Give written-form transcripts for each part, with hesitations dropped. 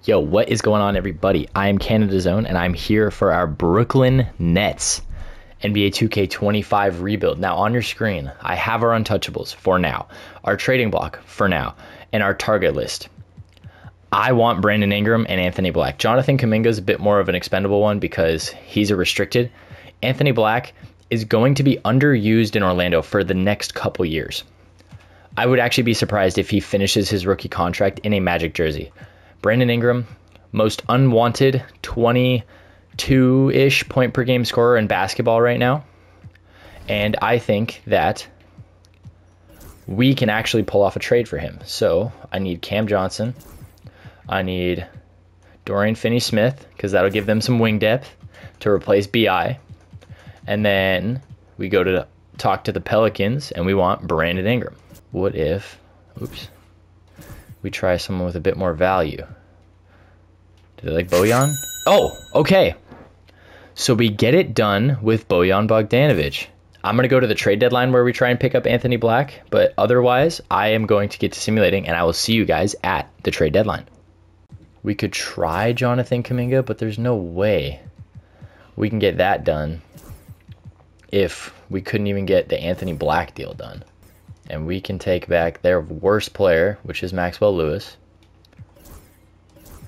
Yo, what is going on, everybody? I am Canada Zone, and I'm here for our Brooklyn Nets NBA 2K25 rebuild. Now, on your screen, I have our untouchables for now, our trading block for now, and our target list. I want Brandon Ingram and Anthony Black. Jonathan Kuminga is a bit more of an expendable one because he's a restricted. Anthony Black is going to be underused in Orlando for the next couple years. I would actually be surprised if he finishes his rookie contract in a Magic jersey. Brandon Ingram, most unwanted 22-ish point per game scorer in basketball right now. And I think that we can actually pull off a trade for him. So I need Cam Johnson. I need Dorian Finney-Smith because that'll give them some wing depth to replace BI. And then we go to talk to the Pelicans and we want Brandon Ingram. What if, we try someone with a bit more value? Do they like Bojan? Oh, okay. So we get it done with Bojan Bogdanovic. I'm going to go to the trade deadline where we try and pick up Anthony Black, but otherwise I am going to get to simulating and I will see you guys at the trade deadline. We could try Jonathan Kuminga, but there's no way we can get that done if we couldn't even get the Anthony Black deal done. And we can take back their worst player, which is Maxwell Lewis.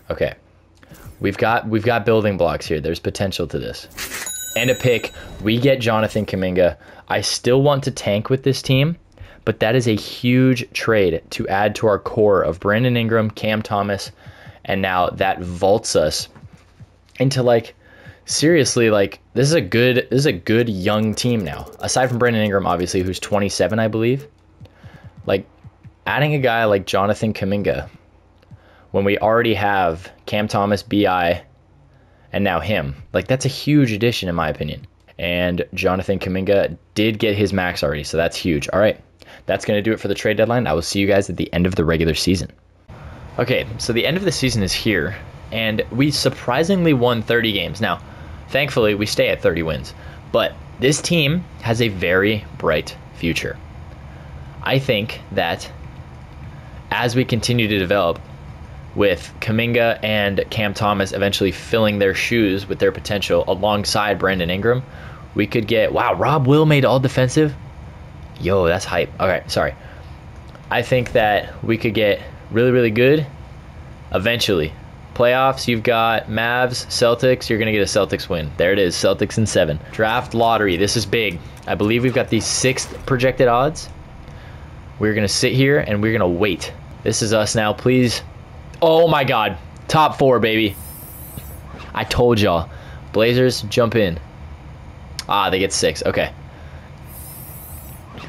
Okay. We've got building blocks here. There's potential to this. And a pick. We get Jonathan Kuminga. I still want to tank with this team, but that is a huge trade to add to our core of Brandon Ingram, Cam Thomas, and now that vaults us into seriously, this is a good young team now. Aside from Brandon Ingram, obviously, who's 27, I believe. Adding a guy like Jonathan Kuminga when we already have Cam Thomas, BI, and now him, that's a huge addition in my opinion. And Jonathan Kuminga did get his max already, so that's huge. All right, that's going to do it for the trade deadline. I will see you guys at the end of the regular season. Okay, so the end of the season is here, and we surprisingly won 30 games. Now, thankfully, we stay at 30 wins, but this team has a very bright future. I think that as we continue to develop with Kuminga and Cam Thomas eventually filling their shoes with their potential alongside Brandon Ingram, we could get, wow, Rob Will made all defensive. Yo, that's hype. Okay, sorry. I think that we could get really, really good eventually. Playoffs, you've got Mavs, Celtics. You're going to get a Celtics win. There it is, Celtics in 7. Draft lottery, this is big. I believe we've got the 6th projected odds. We're going to sit here and we're going to wait. This is us now, please. Oh my God. Top 4, baby. I told y'all. Blazers, jump in. Ah, they get 6. Okay.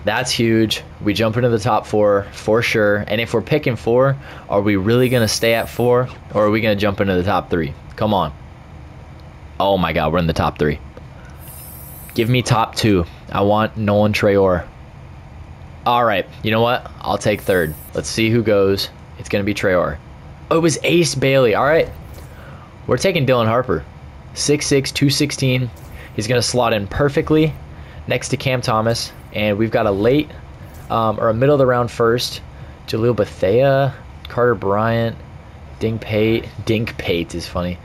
That's huge. We jump into the top 4 for sure. And if we're picking 4, are we really going to stay at 4? Or are we going to jump into the top 3? Come on. Oh my God, we're in the top 3. Give me top 2. I want Nolan Traore. All right, you know what? I'll take 3rd. Let's see who goes. It's going to be Traore. Oh, it was Ace Bailey. All right. We're taking Dylan Harper. 6'6", 216. He's going to slot in perfectly next to Cam Thomas. And we've got a late or a middle of the round first. Jaleel Bethea, Carter Bryant, Dink Pate is funny.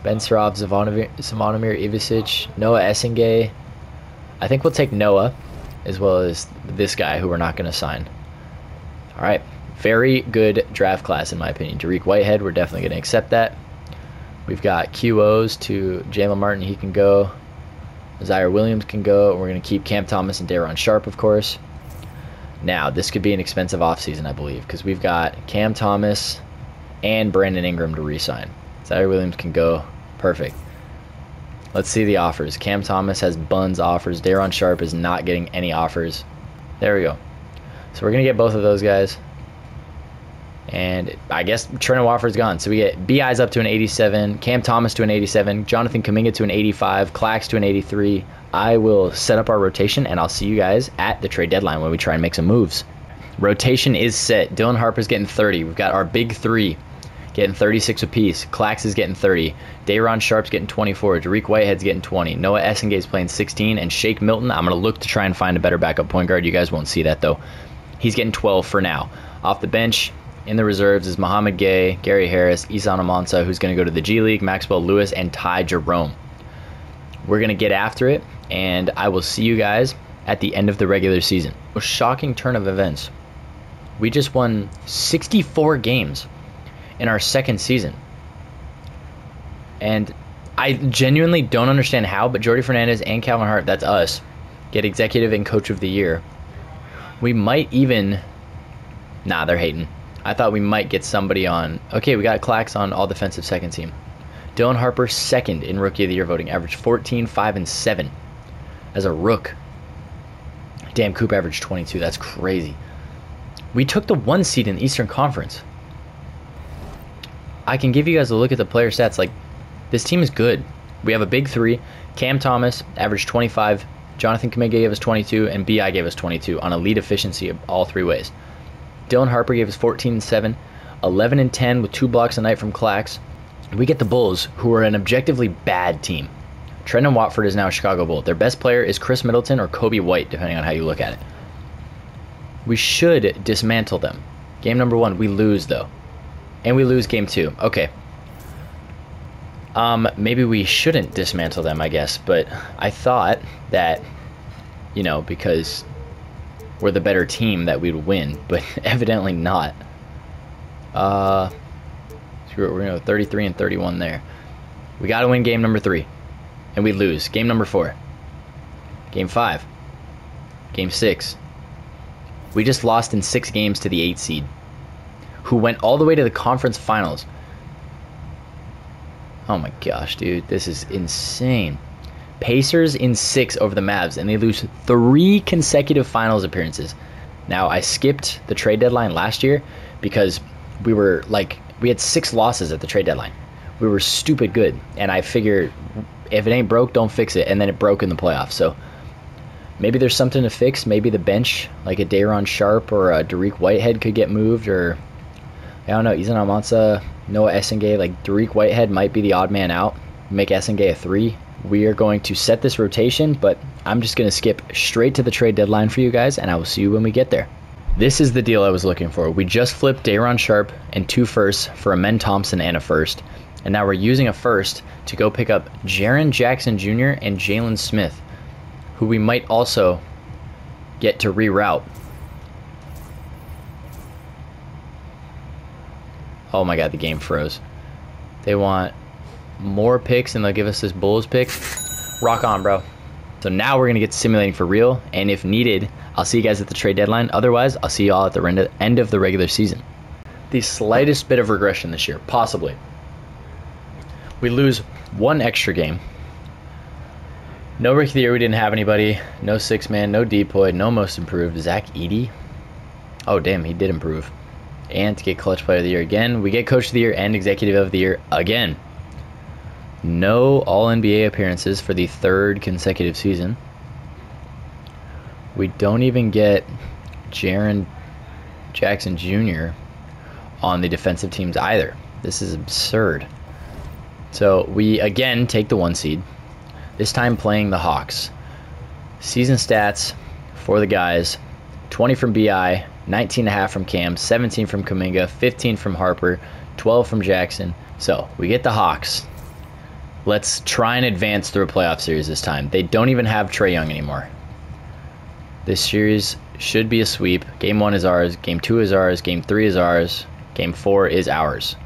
Ben Sirov, Zvonimir Ivicic, Noah Essengay. I think we'll take Noah, as well as this guy who we're not going to sign. All right. Very good draft class, in my opinion. Tariq Whitehead, we're definitely going to accept that. We've got QOs to Jalen Martin. He can go. Zaire Williams can go. We're going to keep Cam Thomas and Daron Sharp, of course. Now, this could be an expensive offseason, I believe, because we've got Cam Thomas and Brandon Ingram to re-sign. Zaire Williams can go. Perfect. Let's see the offers. Cam Thomas has buns offers. Daron Sharp is not getting any offers. There we go. So we're going to get both of those guys. And I guess Trent Wofford's gone. So we get BI's up to an 87, Cam Thomas to an 87, Jonathan Kuminga to an 85, Clax to an 83. I will set up our rotation, and I'll see you guys at the trade deadline when we try and make some moves. Rotation is set. Dylan Harper's getting 30. We've got our big 3 getting 36 apiece. Clax is getting 30. Daron Sharp's getting 24. Tariq Whitehead's getting 20. Noah Essengay's playing 16. And Shake Milton, I'm going to look to try and find a better backup point guard. You guys won't see that, though. He's getting 12 for now. Off the bench, In the reserves is Muhammad Gay, Gary Harris, Isan Amansa, who's going to go to the G League, Maxwell Lewis, and Ty Jerome. We're going to get after it, and I will see you guys at the end of the regular season. A shocking turn of events. We just won 64 games in our second season. And I genuinely don't understand how, but Jordy Fernandez and Calvin Hart, that's us, get Executive and Coach of the Year. We might even... Nah, they're hating. I thought we might get somebody on... Okay, we got Clax on all defensive second team. Dylan Harper, second in Rookie of the Year voting. Averaged 14, 5, and 7 as a rook. Damn, Coop averaged 22. That's crazy. We took the 1 seed in the Eastern Conference. I can give you guys a look at the player stats. Like, this team is good. We have a big 3. Cam Thomas averaged 25. Jonathan Kuminga gave us 22. And B.I. gave us 22 on elite efficiency of all 3 ways. Dylan Harper gave us 14 and 7. 11 and 10 with 2 blocks a night from Clax. We get the Bulls, who are an objectively bad team. Trendon Watford is now a Chicago Bull. Their best player is Chris Middleton or Kobe White, depending on how you look at it. We should dismantle them. Game number 1, we lose, though. And we lose game 2. Okay. Maybe we shouldn't dismantle them, I guess. But I thought that, you know, because we're the better team, that we'd win. But evidently not. Screw it, we're going to go 33 and 31 there. We got to win game number 3. And we lose. Game number 4. Game 5. Game 6. We just lost in 6 games to the 8 seed, who went all the way to the conference finals. Oh my gosh, dude. This is insane. Pacers in 6 over the Mavs, and they lose 3 consecutive finals appearances. Now, I skipped the trade deadline last year because we had 6 losses at the trade deadline. We were stupid good, and I figured if it ain't broke, don't fix it, and then it broke in the playoffs. So maybe there's something to fix. Maybe the bench, like a Day'Ron Sharpe or a Dariq Whitehead, could get moved, or I don't know, Isan Amansa, Noah Essengay. Like, Dariq Whitehead might be the odd man out. Make Essengay a 3. We are going to set this rotation, but I'm just going to skip straight to the trade deadline for you guys, and I will see you when we get there. This is the deal I was looking for. We just flipped Day'Ron Sharpe and 2 firsts for a Men Thompson and a first, and now we're using a first to go pick up Jaren Jackson Jr. and Jalen Smith, who we might also get to reroute. Oh my god, the game froze. They want more picks and they'll give us this Bulls pick. Rock on, bro. So now we're going to get simulating for real, and if needed, I'll see you guys at the trade deadline. Otherwise, I'll see you all at the end of the regular season. The slightest bit of regression this year, possibly. We lose 1 extra game. No Rookie of the Year, we didn't have anybody. No 6-man, no Depoy, no Most Improved. Zach Edey? Oh, damn, he did improve. And to get Clutch Player of the Year again. We get Coach of the Year and Executive of the Year again. No All-NBA appearances for the 3rd consecutive season. We don't even get Jaren Jackson Jr. on the defensive teams either. This is absurd. So we again take the 1 seed. This time playing the Hawks. Season stats for the guys: 20 from BI, 19.5 from Cam, 17 from Kuminga, 15 from Harper, 12 from Jackson. So we get the Hawks. Let's try and advance through a playoff series this time. They don't even have Trae Young anymore. This series should be a sweep. Game 1 is ours. Game 2 is ours. Game 3 is ours. Game 4 is ours.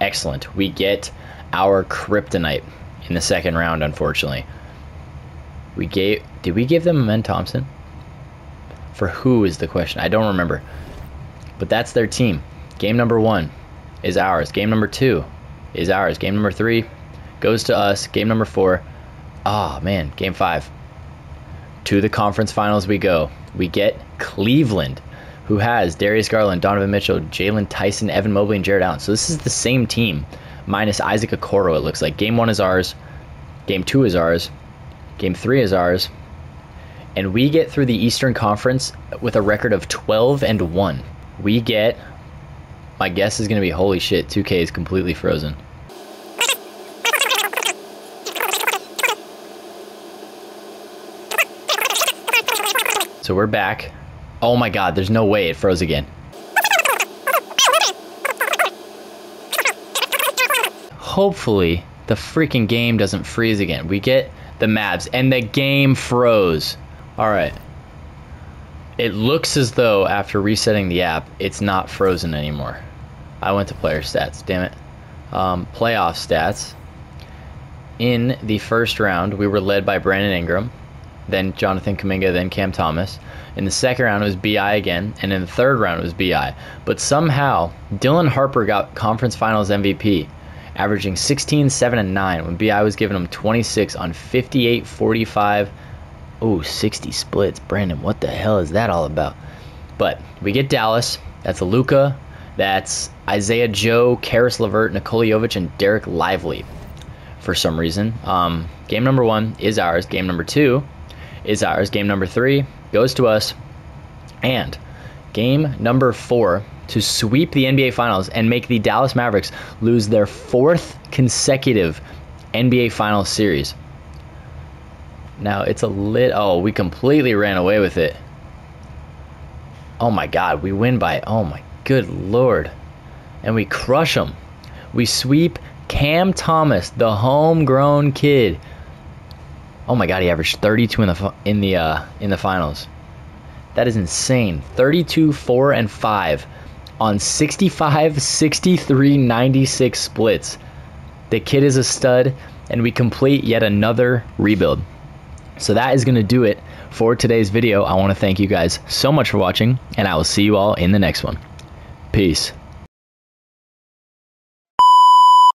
Excellent. We get our kryptonite in the second round, unfortunately. Did we give them a Men Thompson? For who is the question? I don't remember. But that's their team. Game number 1 is ours. Game number 2 is ours. Game number 3 goes to us. Game number 4. Ah, man. Game 5. To the conference finals we go. We get Cleveland, who has Darius Garland, Donovan Mitchell, Jalen Tyson, Evan Mobley, and Jared Allen. So this is the same team, minus Isaac Okoro, it looks like. Game 1 is ours. Game 2 is ours. Game 3 is ours. And we get through the Eastern Conference with a record of 12-1. We get, my guess is going to be, holy shit, 2K is completely frozen. So we're back. Oh my god, there's no way it froze again. hopefully the freaking game doesn't freeze again. We get the Mavs, and the game froze. All right. It looks as though after resetting the app, it's not frozen anymore. I went to player stats, damn it. Playoff stats. In the first round, we were led by Brandon Ingram, then Jonathan Kuminga, then Cam Thomas. In the second round, it was B.I. again, and in the third round, it was B.I. But somehow, Dylan Harper got Conference Finals MVP, averaging 16, 7, and 9, when B.I. was giving him 26 on 58, 45. Oh, 60 splits. Brandon, what the hell is that all about? But we get Dallas. That's Luka. That's Isaiah Joe, Karis LeVert, Nikola Jovic, and Derek Lively for some reason. Game number 1 is ours. Game number 2 is ours. Game number 3 goes to us. And game number 4 to sweep the NBA Finals and make the Dallas Mavericks lose their 4th consecutive NBA Finals series. Now, it's a oh, we completely ran away with it. Oh my God, we win by, oh my good Lord. And we crush them. We sweep Cam Thomas, the homegrown kid. Oh my God, he averaged 32 in the finals. That is insane. 32, 4, and 5 on 65, 63, 96 splits. The kid is a stud, and we complete yet another rebuild. So that is going to do it for today's video. I want to thank you guys so much for watching, and I will see you all in the next one. Peace.